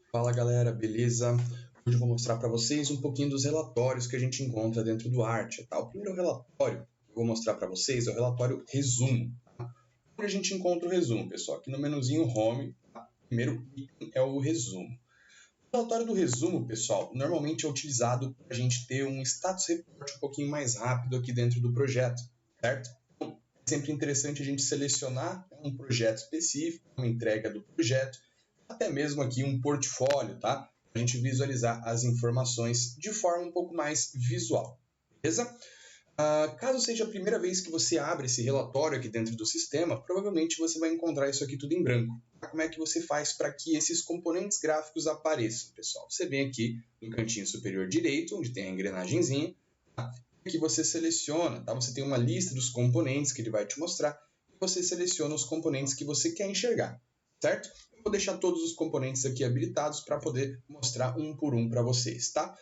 Fala galera, beleza? Hoje eu vou mostrar para vocês um pouquinho dos relatórios que a gente encontra dentro do Artia. Tá? O primeiro relatório que eu vou mostrar para vocês é o relatório resumo. Tá? Onde a gente encontra o resumo, pessoal? Aqui no menuzinho Home, tá? O primeiro item é o resumo. O relatório do resumo, pessoal, normalmente é utilizado para a gente ter um status report um pouquinho mais rápido aqui dentro do projeto, certo? Então, é sempre interessante a gente selecionar um projeto específico, uma entrega do projeto, até mesmo aqui um portfólio, tá? Para a gente visualizar as informações de forma um pouco mais visual, beleza? Caso seja a primeira vez que você abre esse relatório aqui dentro do sistema, provavelmente você vai encontrar isso aqui tudo em branco. Como é que você faz para que esses componentes gráficos apareçam, pessoal? Você vem aqui no cantinho superior direito, onde tem a engrenagenzinha, tá? Que você seleciona, tá? Você tem uma lista dos componentes que ele vai te mostrar, e você seleciona os componentes que você quer enxergar, certo? Eu vou deixar todos os componentes aqui habilitados para poder mostrar um por um para vocês, tá?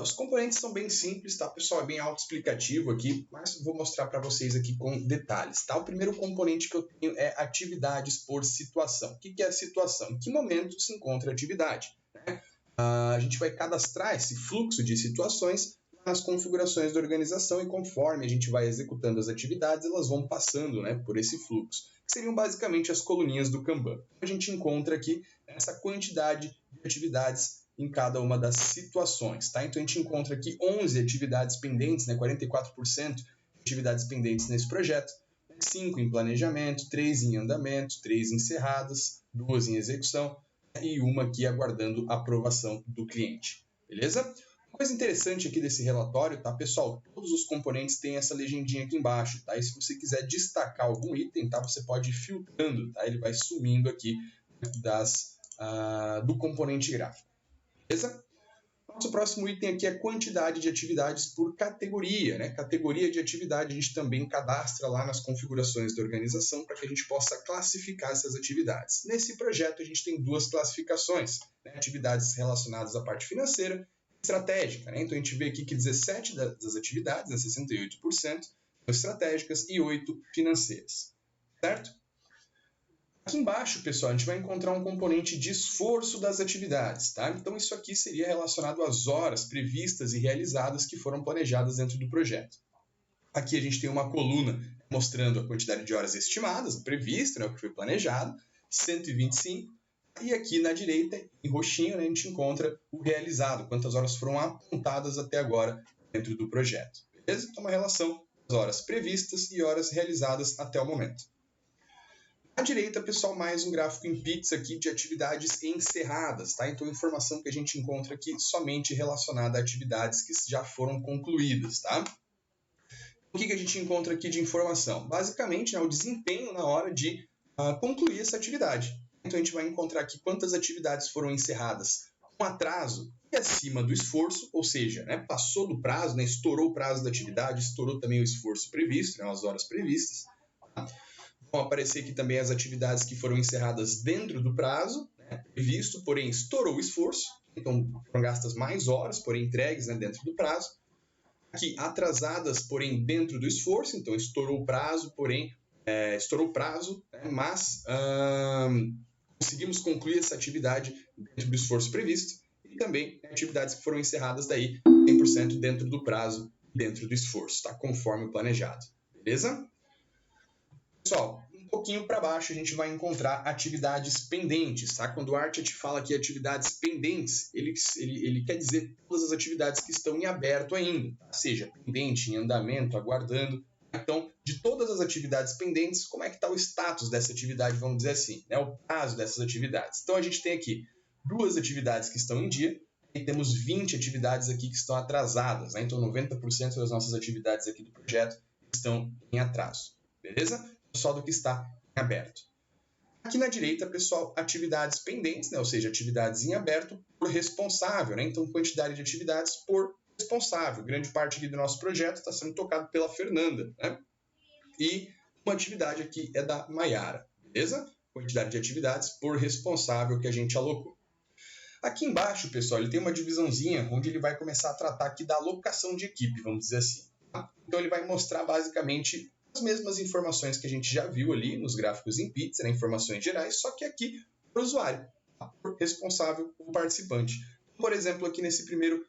Os componentes são bem simples, tá, pessoal? É bem autoexplicativo aqui, mas vou mostrar para vocês aqui com detalhes, tá? O primeiro componente que eu tenho é atividades por situação. O que é a situação? Em que momento se encontra a atividade? Né? A gente vai cadastrar esse fluxo de situações nas configurações da organização e conforme a gente vai executando as atividades, elas vão passando, né, por esse fluxo, que seriam basicamente as coluninhas do Kanban. A gente encontra aqui essa quantidade de atividades em cada uma das situações, tá? Então a gente encontra aqui 11 atividades pendentes, né, 44% de atividades pendentes nesse projeto, 5 em planejamento, 3 em andamento, 3 encerradas, 2 em execução e uma aqui aguardando a aprovação do cliente, beleza? Uma coisa interessante aqui desse relatório, tá, pessoal? Todos os componentes têm essa legendinha aqui embaixo, tá? E se você quiser destacar algum item, tá, você pode ir filtrando, tá? Ele vai sumindo aqui do componente gráfico. Beleza? Nosso próximo item aqui é quantidade de atividades por categoria, né? Categoria de atividade a gente também cadastra lá nas configurações da organização para que a gente possa classificar essas atividades. Nesse projeto a gente tem duas classificações, né? Atividades relacionadas à parte financeira e estratégica, né? Então a gente vê aqui que 17 das atividades, né? 68%, são estratégicas e 8 financeiras, certo? Aqui embaixo, pessoal, a gente vai encontrar um componente de esforço das atividades, tá? Então, isso aqui seria relacionado às horas previstas e realizadas que foram planejadas dentro do projeto. Aqui a gente tem uma coluna mostrando a quantidade de horas estimadas, previsto, né, o que foi planejado, 125. E aqui na direita, em roxinho, né, a gente encontra o realizado, quantas horas foram apontadas até agora dentro do projeto. Beleza? Então, uma relação das horas previstas e horas realizadas até o momento. À direita, pessoal, mais um gráfico em pizza aqui de atividades encerradas, tá? Então, informação que a gente encontra aqui somente relacionada a atividades que já foram concluídas, tá? O que a gente encontra aqui de informação? Basicamente, né, o desempenho na hora de concluir essa atividade. Então, a gente vai encontrar aqui quantas atividades foram encerradas com atraso e acima do esforço, ou seja, né, passou do prazo, né, estourou o prazo da atividade, estourou também o esforço previsto, né, as horas previstas, tá? Vão aparecer aqui também as atividades que foram encerradas dentro do prazo, né, previsto, porém estourou o esforço, então foram gastas mais horas, porém entregues, né, dentro do prazo. Aqui, atrasadas, porém dentro do esforço, então estourou o prazo, porém estourou o prazo, né, mas conseguimos concluir essa atividade dentro do esforço previsto. E também atividades que foram encerradas daí 100% dentro do prazo, dentro do esforço, tá? Conforme o planejado, beleza? Pessoal, um pouquinho para baixo a gente vai encontrar atividades pendentes, tá? Quando o Artia te fala aqui atividades pendentes, ele quer dizer todas as atividades que estão em aberto ainda, tá? Seja pendente, em andamento, aguardando. Então, de todas as atividades pendentes, como é que está o status dessa atividade, vamos dizer assim, né? O prazo dessas atividades. Então, a gente tem aqui 2 atividades que estão em dia e temos 20 atividades aqui que estão atrasadas, né? Então, 90% das nossas atividades aqui do projeto estão em atraso, beleza? Só do que está em aberto. Aqui na direita, pessoal, atividades pendentes, né? Ou seja, atividades em aberto por responsável, né? Então, quantidade de atividades por responsável. Grande parte aqui do nosso projeto está sendo tocado pela Fernanda, né? E uma atividade aqui é da Maiara, beleza? Quantidade de atividades por responsável que a gente alocou. Aqui embaixo, pessoal, ele tem uma divisãozinha onde ele vai começar a tratar aqui da alocação de equipe, vamos dizer assim. Tá? Então, ele vai mostrar basicamente as mesmas informações que a gente já viu ali nos gráficos em pizza, né, informações gerais, só que aqui para o usuário, tá? responsável ou participante. Por exemplo, aqui nesse primeiro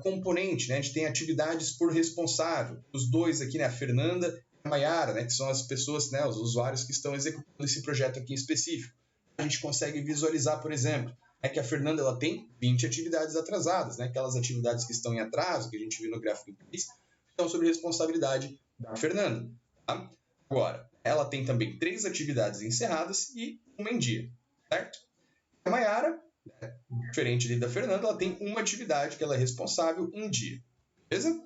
componente, né, a gente tem atividades por responsável. Os dois aqui, né, a Fernanda e a Mayara, né, que são as pessoas, né, os usuários que estão executando esse projeto aqui em específico. A gente consegue visualizar, por exemplo, que a Fernanda ela tem 20 atividades atrasadas, né, aquelas atividades que estão em atraso, que a gente viu no gráfico infeliz, estão sob responsabilidade da Fernanda. Tá? Agora, ela tem também 3 atividades encerradas e uma em dia, certo? A Mayara, diferente da Fernanda, ela tem uma atividade que ela é responsável um dia, beleza?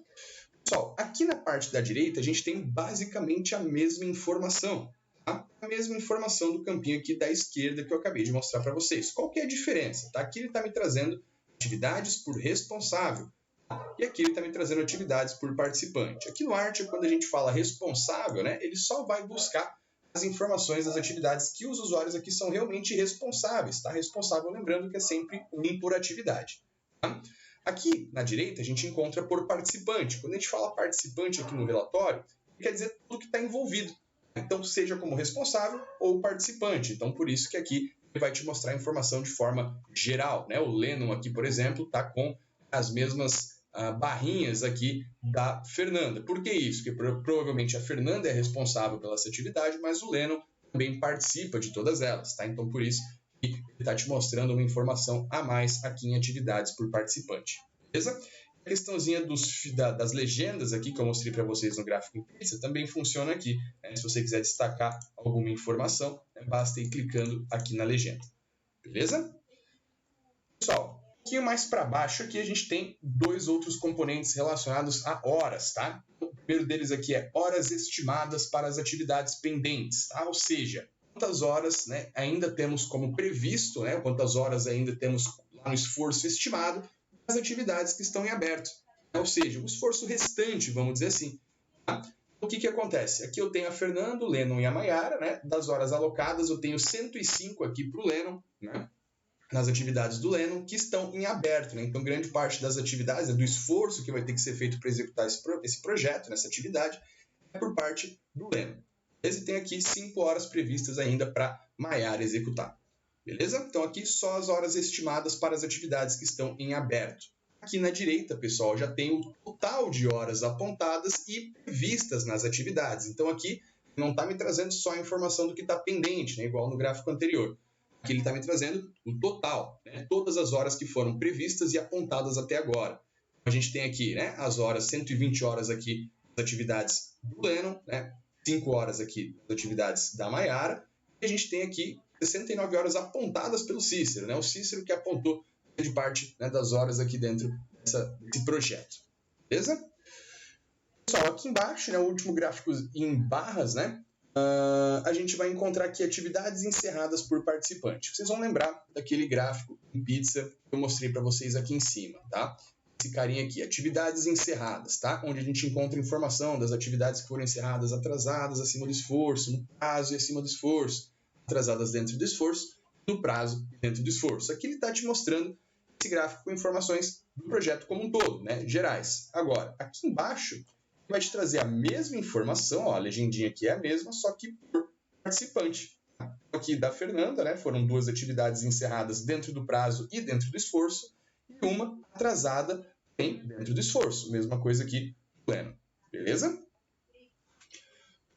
Pessoal, aqui na parte da direita a gente tem basicamente a mesma informação, tá? A mesma informação do campinho aqui da esquerda que eu acabei de mostrar para vocês. Qual que é a diferença? Tá? Aqui ele está me trazendo atividades por responsável, tá? E aqui ele está me trazendo atividades por participante. Aqui no Arte, quando a gente fala responsável, né, ele só vai buscar as informações das atividades que os usuários aqui são realmente responsáveis. Tá? Responsável, lembrando que é sempre um por atividade. Tá? Aqui na direita a gente encontra por participante. Quando a gente fala participante aqui no relatório, quer dizer tudo que está envolvido. Então, seja como responsável ou participante. Então, por isso que aqui ele vai te mostrar a informação de forma geral. Né? O Lennon aqui, por exemplo, está com as mesmas barrinhas aqui da Fernanda. Por que isso? Porque provavelmente a Fernanda é responsável pela essa atividade, mas o Lennon também participa de todas elas. Tá? Então, por isso que ele está te mostrando uma informação a mais aqui em atividades por participante. Beleza? A questãozinha das legendas aqui que eu mostrei para vocês no gráfico em pizza também funciona aqui. Né? Se você quiser destacar alguma informação, basta ir clicando aqui na legenda. Beleza? Pessoal, um pouquinho mais para baixo aqui a gente tem 2 outros componentes relacionados a horas. Tá? O primeiro deles aqui é horas estimadas para as atividades pendentes. Tá? Ou seja, quantas horas, né, ainda temos como previsto, né, quantas horas ainda temos lá no esforço estimado, as atividades que estão em aberto, ou seja, o esforço restante, vamos dizer assim. Tá? O que acontece? Aqui eu tenho a Fernanda, o Lennon e a Mayara, né? Das horas alocadas eu tenho 105 aqui para o Lennon, né? Nas atividades do Lennon, que estão em aberto. Né? Então, grande parte das atividades, do esforço que vai ter que ser feito para executar esse projeto, nessa atividade, é por parte do Lennon. Esse tem aqui 5 horas previstas ainda para Mayara executar. Beleza? Então, aqui só as horas estimadas para as atividades que estão em aberto. Aqui na direita, pessoal, já tem o total de horas apontadas e previstas nas atividades. Então, aqui não está me trazendo só a informação do que está pendente, né? Igual no gráfico anterior. Aqui ele está me trazendo o total, né? Todas as horas que foram previstas e apontadas até agora. A gente tem aqui, né, as horas, 120 horas aqui das atividades do Lennon, né? 5 horas aqui das atividades da Mayara. E a gente tem aqui 69 horas apontadas pelo Cícero, né? O Cícero que apontou grande parte, né, das horas aqui dentro desse projeto. Beleza? Pessoal, aqui embaixo, né, o último gráfico em barras, né? A gente vai encontrar aqui atividades encerradas por participante. Vocês vão lembrar daquele gráfico em pizza que eu mostrei para vocês aqui em cima, tá? Esse carinha aqui, atividades encerradas, tá? Onde a gente encontra informação das atividades que foram encerradas atrasadas, acima do esforço, no prazo e acima do esforço, atrasadas dentro do esforço, no prazo e dentro do esforço. Aqui ele está te mostrando esse gráfico com informações do projeto como um todo, né? Gerais. Agora, aqui embaixo, vai te trazer a mesma informação, ó, a legendinha aqui é a mesma, só que por participante. Aqui da Fernanda, né, foram 2 atividades encerradas dentro do prazo e dentro do esforço, e uma atrasada dentro do esforço. Mesma coisa aqui do Lennon. Beleza?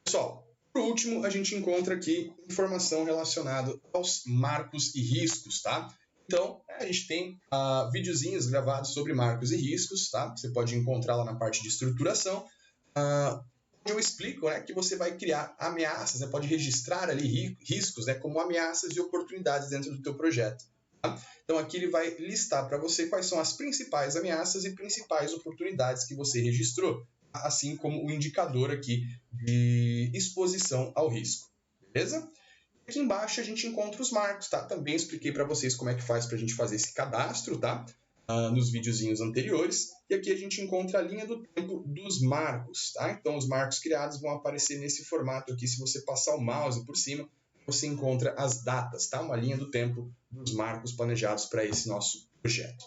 Pessoal, por último, a gente encontra aqui informação relacionada aos marcos e riscos, tá? Então, a gente tem videozinhos gravados sobre marcos e riscos, tá? Você pode encontrar lá na parte de estruturação. Onde eu explico, né, que você vai criar ameaças, né, pode registrar ali riscos, né, como ameaças e oportunidades dentro do teu projeto. Tá? Então aqui ele vai listar para você quais são as principais ameaças e principais oportunidades que você registrou, assim como o indicador aqui de exposição ao risco. Beleza? Aqui embaixo a gente encontra os marcos, tá? Também expliquei para vocês como é que faz para a gente fazer esse cadastro, tá? Nos videozinhos anteriores. E aqui a gente encontra a linha do tempo dos marcos, tá? Então os marcos criados vão aparecer nesse formato aqui. Se você passar o mouse por cima, você encontra as datas, tá? Uma linha do tempo dos marcos planejados para esse nosso projeto.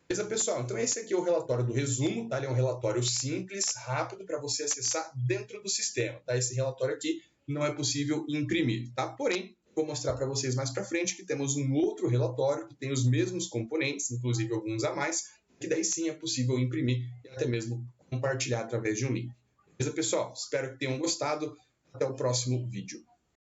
Beleza, pessoal? Então esse aqui é o relatório do resumo, tá? Ele é um relatório simples, rápido para você acessar dentro do sistema, tá? Esse relatório aqui não é possível imprimir, tá? Porém, Vou mostrar para vocês mais para frente que temos um outro relatório que tem os mesmos componentes, inclusive alguns a mais, que daí sim é possível imprimir e até mesmo compartilhar através de um link. Beleza, pessoal? Espero que tenham gostado. Até o próximo vídeo.